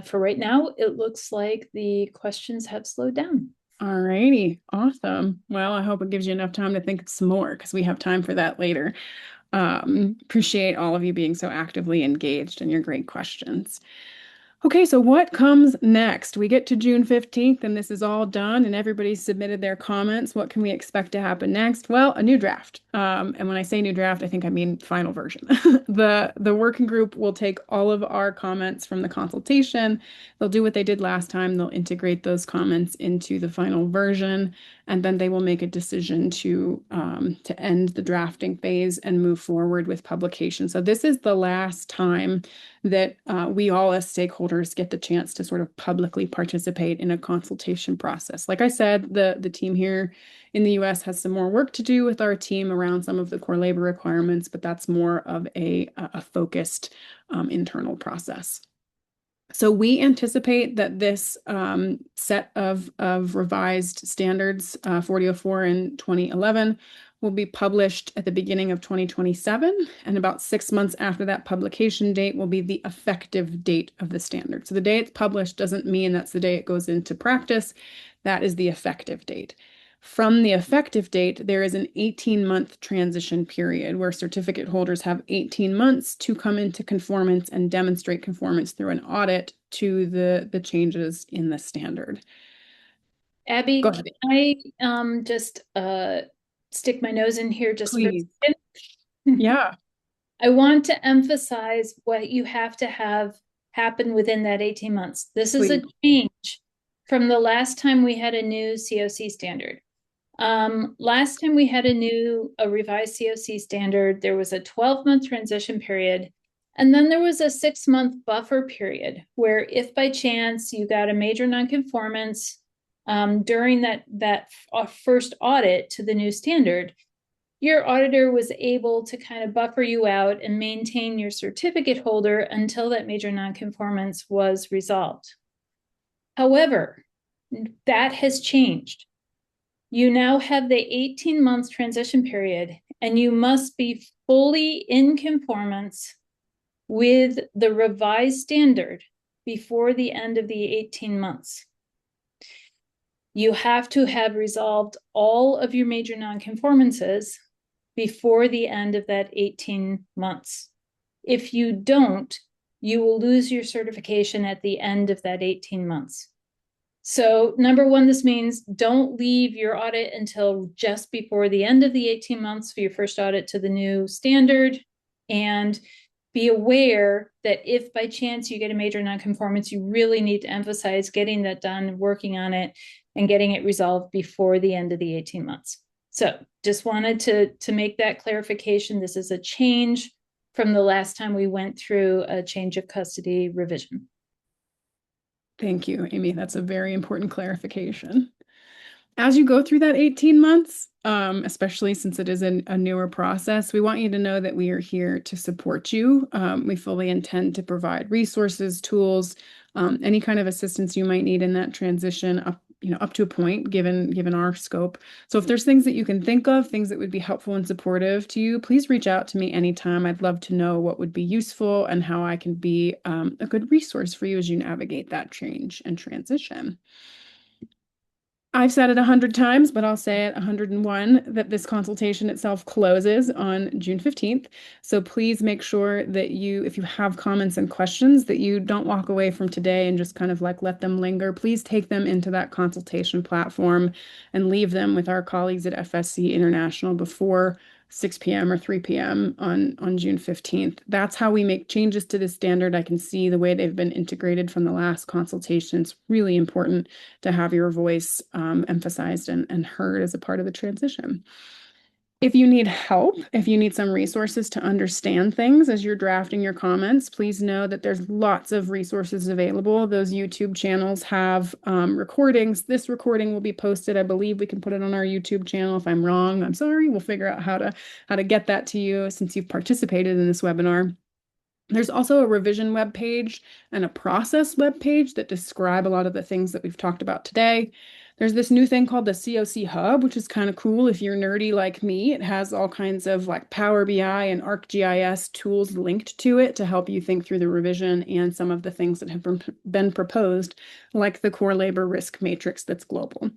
for right now, it looks like the questions have slowed down. All righty. Awesome. Well, I hope it gives you enough time to think some more because we have time for that later. Appreciate all of you being so actively engaged and your great questions. Okay, so what comes next? We get to June 15th and this is all done and everybody's submitted their comments. What can we expect to happen next? Well, a new draft. And when I say new draft, I think I mean final version. The working group will take all of our comments from the consultation. They'll do what they did last time. They'll integrate those comments into the final version, and then they will make a decision to end the drafting phase and move forward with publication. So this is the last time that we all as stakeholders get the chance to sort of publicly participate in a consultation process. Like I said, the team here in the US has some more work to do with our team around some of the core labor requirements, but that's more of a focused internal process. So we anticipate that this set of revised standards, 4004 and 2011, will be published at the beginning of 2027. And about 6 months after that publication date will be the effective date of the standard. So the day it's published doesn't mean that's the day it goes into practice. That is the effective date. From the effective date, there is an 18-month transition period where certificate holders have 18 months to come into conformance and demonstrate conformance through an audit to the changes in the standard. Abby, Go can ahead. I just stick my nose in here just for a Please. second? Yeah, I want to emphasize what you have to have happen within that 18 months. This is a please. change from the last time we had a new COC standard. Last time we had a revised COC standard, there was a 12-month transition period, and then there was a 6-month buffer period where if by chance you got a major nonconformance during that first audit to the new standard, your auditor was able to kind of buffer you out and maintain your certificate holder until that major nonconformance was resolved. However, that has changed. You now have the 18 months transition period, and you must be fully in conformance with the revised standard before the end of the 18 months. You have to have resolved all of your major nonconformances before the end of that 18 months. If you don't, you will lose your certification at the end of that 18 months. So number one, this means don't leave your audit until just before the end of the 18 months for your first audit to the new standard. And be aware that if by chance you get a major nonconformance, you really need to emphasize getting that done, working on it, and getting it resolved before the end of the 18 months. So just wanted to make that clarification. This is a change from the last time we went through a change of custody revision. Thank you, Amy. That's a very important clarification. As you go through that 18 months, especially since it is a newer process, we want you to know that we are here to support you. We fully intend to provide resources, tools, any kind of assistance you might need in that transition up to a point, given our scope. So if there's things that you can think of, things that would be helpful and supportive to you, please reach out to me anytime. I'd love to know what would be useful and how I can be a good resource for you as you navigate that change and transition. I've said it 100 times, but I'll say it 101 that this consultation itself closes on June 15th. So please make sure that if you have comments and questions, that you don't walk away from today and just kind of like let them linger. Please take them into that consultation platform and leave them with our colleagues at FSC International before 6 p.m. or 3 p.m. on June 15th. That's how we make changes to the standard. I can see the way they've been integrated from the last consultation. It's really important to have your voice emphasized and heard as a part of the transition. If you need help, if you need some resources to understand things as you're drafting your comments, please know that there's lots of resources available. Those YouTube channels have recordings. This recording will be posted. I believe we can put it on our YouTube channel. If I'm wrong, I'm sorry. We'll figure out how to get that to you since you've participated in this webinar. There's also a revision web page and a process web page that describe a lot of the things that we've talked about today. There's this new thing called the COC Hub, which is kind of cool if you're nerdy like me. It has all kinds of like Power BI and ArcGIS tools linked to it to help you think through the revision and some of the things that have been proposed, like the core labor risk matrix that's global.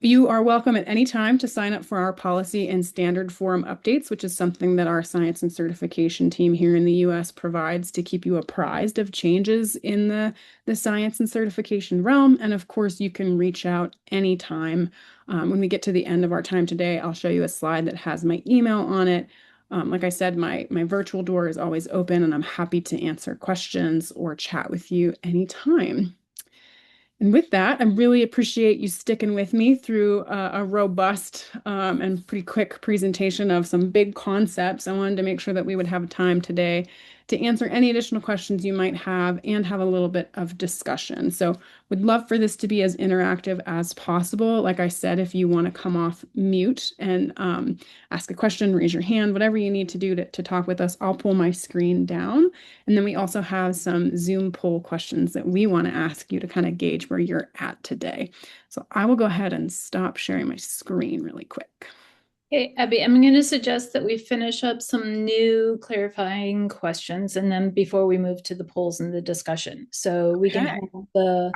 You are welcome at any time to sign up for our policy and standard forum updates, which is something that our science and certification team here in the US provides to keep you apprised of changes in the science and certification realm. And of course, you can reach out anytime. When we get to the end of our time today, I'll show you a slide that has my email on it. Like I said, my virtual door is always open and I'm happy to answer questions or chat with you anytime. And with that, I really appreciate you sticking with me through a robust and pretty quick presentation of some big concepts. I wanted to make sure that we would have time today to answer any additional questions you might have and have a little bit of discussion. So would love for this to be as interactive as possible. Like I said, if you want to come off mute and ask a question, raise your hand, whatever you need to do to talk with us, I'll pull my screen down. And then we also have some Zoom poll questions that we want to ask you to kind of gauge where you're at today. So I will go ahead and stop sharing my screen really quick. Okay, Abby, I'm going to suggest that we finish up some new clarifying questions and then before we move to the polls and the discussion. So we can have the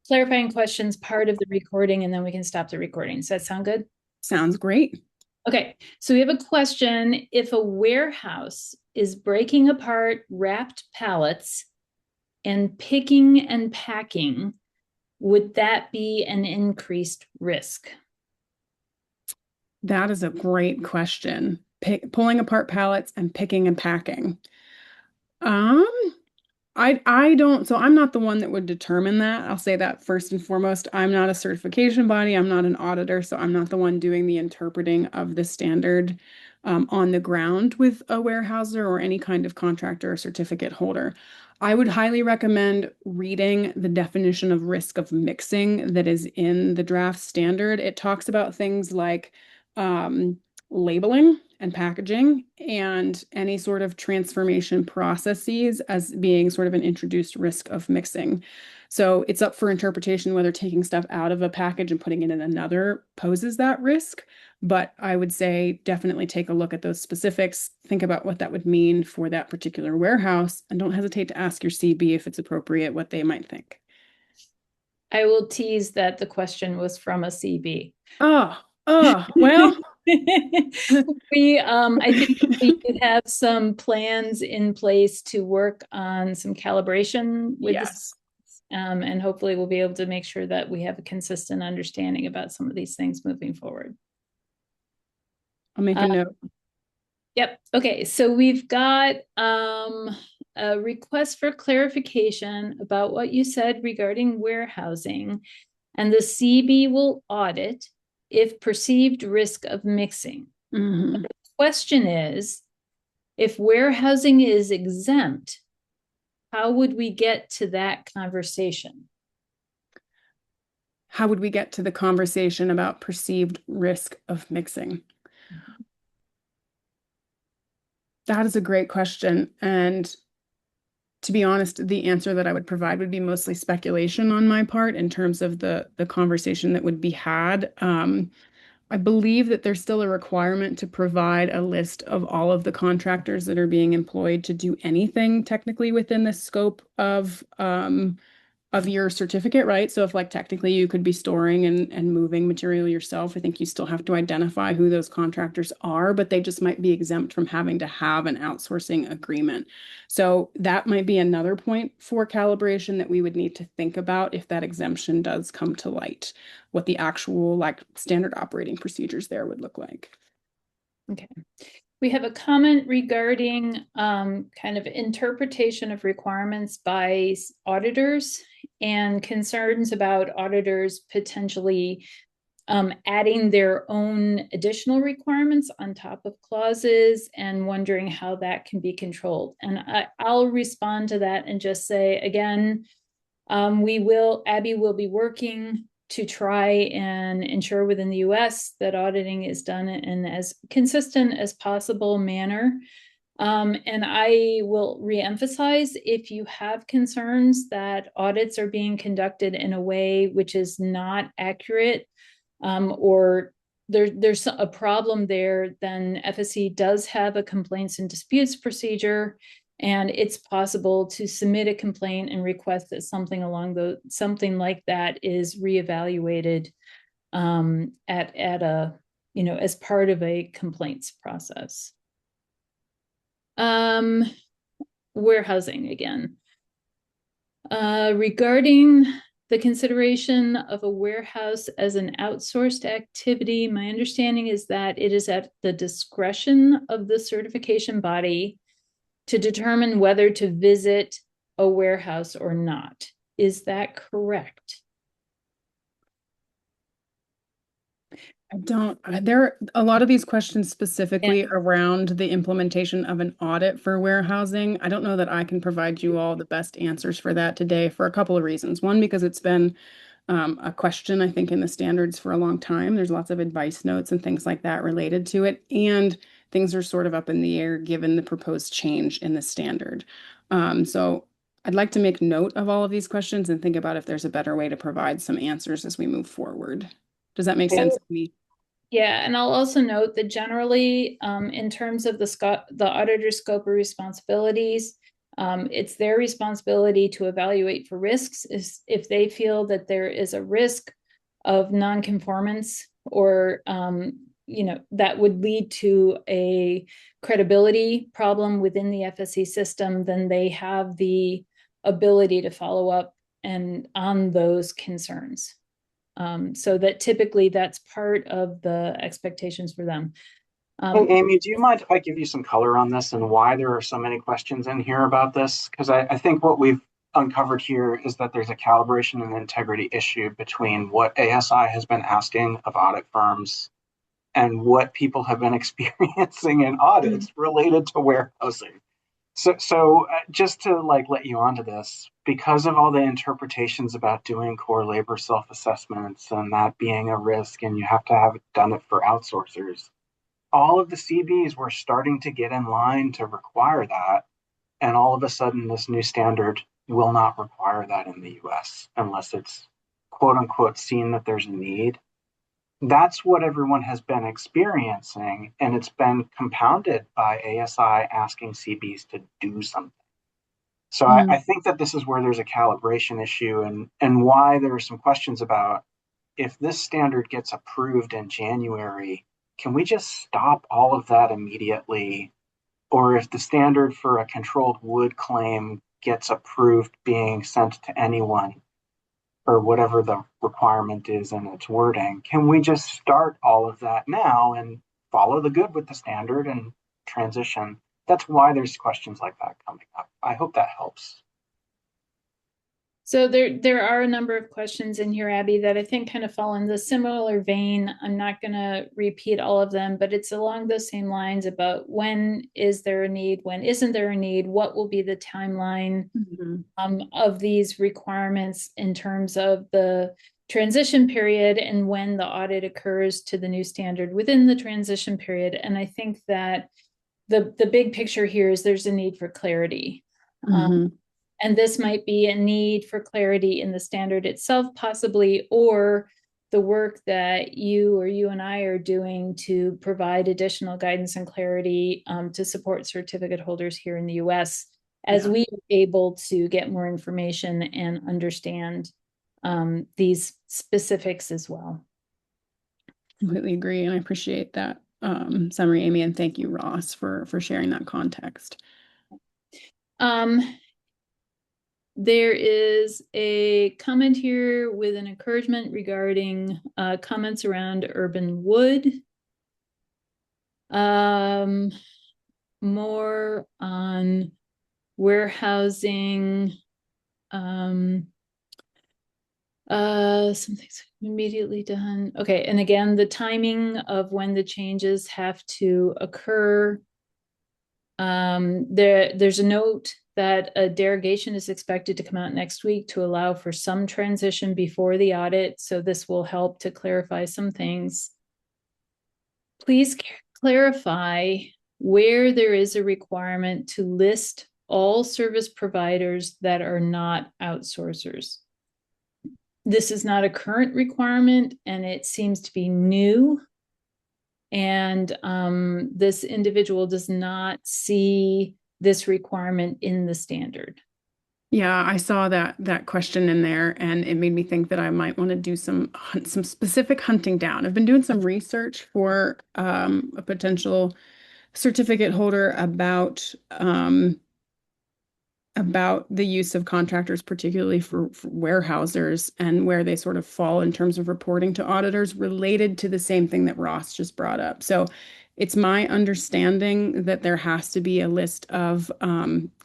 clarifying questions part of the recording and then we can stop the recording. Does that sound good? Sounds great. Okay, so we have a question. If a warehouse is breaking apart wrapped pallets and picking and packing, would that be an increased risk? That is a great question. Pulling apart pallets and picking and packing. Um, I don't, so I'm not the one that would determine that. I'll say that first and foremost. I'm not a certification body. I'm not an auditor, so I'm not the one doing the interpreting of the standard on the ground with a warehouser or any kind of contractor or certificate holder. I would highly recommend reading the definition of risk of mixing that is in the draft standard. It talks about things like labeling and packaging and any sort of transformation processes as being sort of an introduced risk of mixing. So it's up for interpretation whether taking stuff out of a package and putting it in another poses that risk. But I would say definitely take a look at those specifics, think about what that would mean for that particular warehouse, and don't hesitate to ask your CB if it's appropriate what they might think. I will tease that the question was from a CB. Oh, well. I think we could have some plans in place to work on some calibration with Yes. and hopefully we'll be able to make sure that we have a consistent understanding about some of these things moving forward. I'll make a note. Yep. Okay. So we've got a request for clarification about what you said regarding warehousing, and the CB will audit if perceived risk of mixing. Mm-hmm. The question is, if warehousing is exempt, how would we get to that conversation? How would we get to the conversation about perceived risk of mixing? That is a great question. And to be honest, the answer that I would provide would be mostly speculation on my part in terms of the conversation that would be had. I believe that there's still a requirement to provide a list of all of the contractors that are being employed to do anything technically within the scope of of your certificate, right? So if like technically you could be storing and moving material yourself, I think you still have to identify who those contractors are, but they just might be exempt from having to have an outsourcing agreement. So that might be another point for calibration that we would need to think about if that exemption does come to light, what the actual like standard operating procedures there would look like. Okay. We have a comment regarding kind of interpretation of requirements by auditors and concerns about auditors potentially adding their own additional requirements on top of clauses and wondering how that can be controlled. And I'll respond to that and just say, again, Abby will be working to try and ensure within the US that auditing is done in as consistent as possible manner. And I will reemphasize, if you have concerns that audits are being conducted in a way which is not accurate, or there's a problem there, then FSC does have a complaints and disputes procedure, and it's possible to submit a complaint and request that something like that is reevaluated at a, as part of a complaints process. Warehousing again. Regarding the consideration of a warehouse as an outsourced activity, my understanding is that it is at the discretion of the certification body to determine whether to visit a warehouse or not. Is that correct? There are a lot of these questions specifically around the implementation of an audit for warehousing. I don't know that I can provide you all the best answers for that today for a couple of reasons. One, because it's been a question, I think, in the standards for a long time. There's lots of advice notes and things like that related to it. And things are sort of up in the air given the proposed change in the standard. So I'd like to make note of all of these questions and think about if there's a better way to provide some answers as we move forward. Does that make sense to me? Yeah, and I'll also note that generally, in terms of the auditor's scope of responsibilities, it's their responsibility to evaluate for risks. If they feel that there is a risk of nonconformance or that would lead to a credibility problem within the FSC system, then they have the ability to follow up and on those concerns. So that typically that's part of the expectations for them. Hey, Amy, do you mind if I give you some color on this and why there are so many questions in here about this? Because I think what we've uncovered here is that there's a calibration and integrity issue between what ASI has been asking of audit firms and what people have been experiencing in audits related to warehousing. So just to let you onto this, because of all the interpretations about doing core labor self-assessments and that being a risk, and you have to have done it for outsourcers, all of the CBs were starting to get in line to require that. And all of a sudden, this new standard will not require that in the US unless it's quote unquote seen that there's a need. That's what everyone has been experiencing, and it's been compounded by ASI asking CBs to do something. So I think that this is where there's a calibration issue, and why there are some questions about if this standard gets approved in January, can we just stop all of that immediately? Or if the standard for a controlled wood claim gets approved being sent to anyone, or whatever the requirement is in its wording, can we just start all of that now and follow the good with the standard and transition? That's why there's questions like that coming up. I hope that helps. So there are a number of questions in here, Abby, that I think kind of fall in the similar vein. I'm not going to repeat all of them, but it's along those same lines about when is there a need, when isn't there a need, what will be the timeline of these requirements in terms of the transition period and when the audit occurs to the new standard within the transition period. And I think that the big picture here is there's a need for clarity. And this might be a need for clarity in the standard itself, possibly, or the work that you and I are doing to provide additional guidance and clarity to support certificate holders here in the US as Yeah. we are able to get more information and understand these specifics as well. Completely agree, and I appreciate that summary, Amy, and thank you, Ross, for sharing that context. There is a comment here with an encouragement regarding comments around urban wood. More on warehousing. Something's immediately done. Okay, and again, the timing of when the changes have to occur. There's a note that a derogation is expected to come out next week to allow for some transition before the audit. So this will help to clarify some things. Please clarify where there is a requirement to list all service providers that are not outsourcers. This is not a current requirement, and it seems to be new. And this individual does not see this requirement in the standard. Yeah, I saw that question in there, and it made me think that I might want to do some specific hunting down. I've been doing some research for a potential certificate holder about the use of contractors, particularly for warehousers, and where they sort of fall in terms of reporting to auditors related to the same thing that Ross just brought up. So it's my understanding that there has to be a list of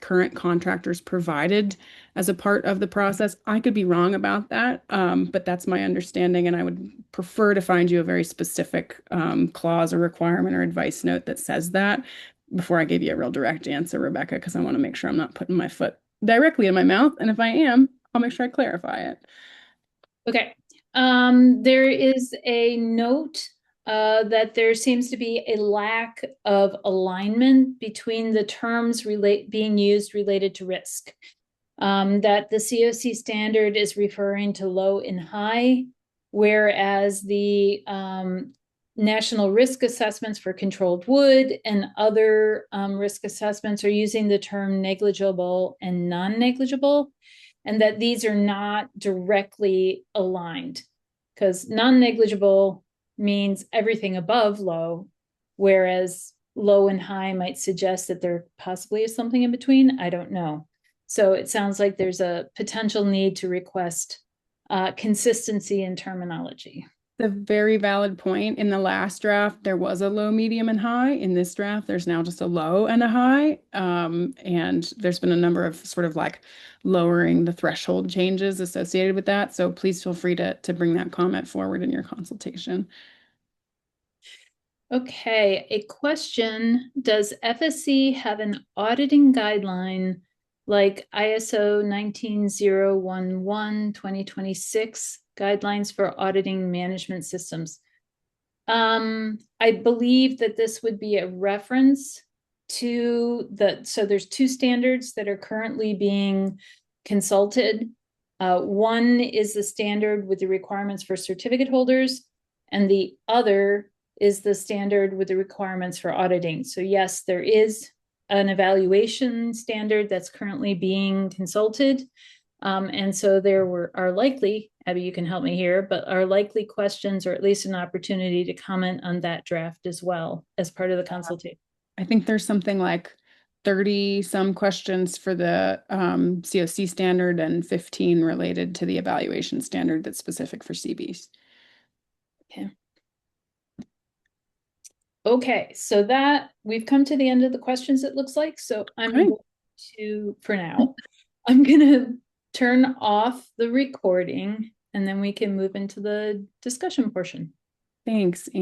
current contractors provided as a part of the process. I could be wrong about that, but that's my understanding, and I would prefer to find you a very specific clause or requirement or advice note that says that before I give you a real direct answer, Rebecca, because I want to make sure I'm not putting my foot directly in my mouth. And if I am, I'll make sure I clarify it. Okay. There is a note that there seems to be a lack of alignment between the terms being used related to risk. That the COC standard is referring to low and high, whereas the national risk assessments for controlled wood and other risk assessments are using the term negligible and non-negligible, and that these are not directly aligned, because non-negligible means everything above low, whereas low and high might suggest that there possibly is something in between. I don't know. So it sounds like there's a potential need to request consistency in terminology. The very valid point. In the last draft, there was a low, medium, and high. In this draft, there's now just a low and a high. And there's been a number of sort of like lowering the threshold changes associated with that. So please feel free to bring that comment forward in your consultation. Okay, a question. Does FSC have an auditing guideline like ISO 19011 2026 guidelines for auditing management systems? I believe that this would be a reference to so there's two standards that are currently being consulted. One is the standard with the requirements for certificate holders, and the other is the standard with the requirements for auditing. So yes, there is an evaluation standard that's currently being consulted. And so are likely, Abby, you can help me here, but are likely questions or at least an opportunity to comment on that draft as well as part of the consultation. I think there's something like 30 some questions for the COC standard and 15 related to the evaluation standard that's specific for CBs. Okay. Okay, so that we've come to the end of the questions, it looks like. So I'm going to, for now, I'm going to turn off the recording and then we can move into the discussion portion. Thanks, Amy.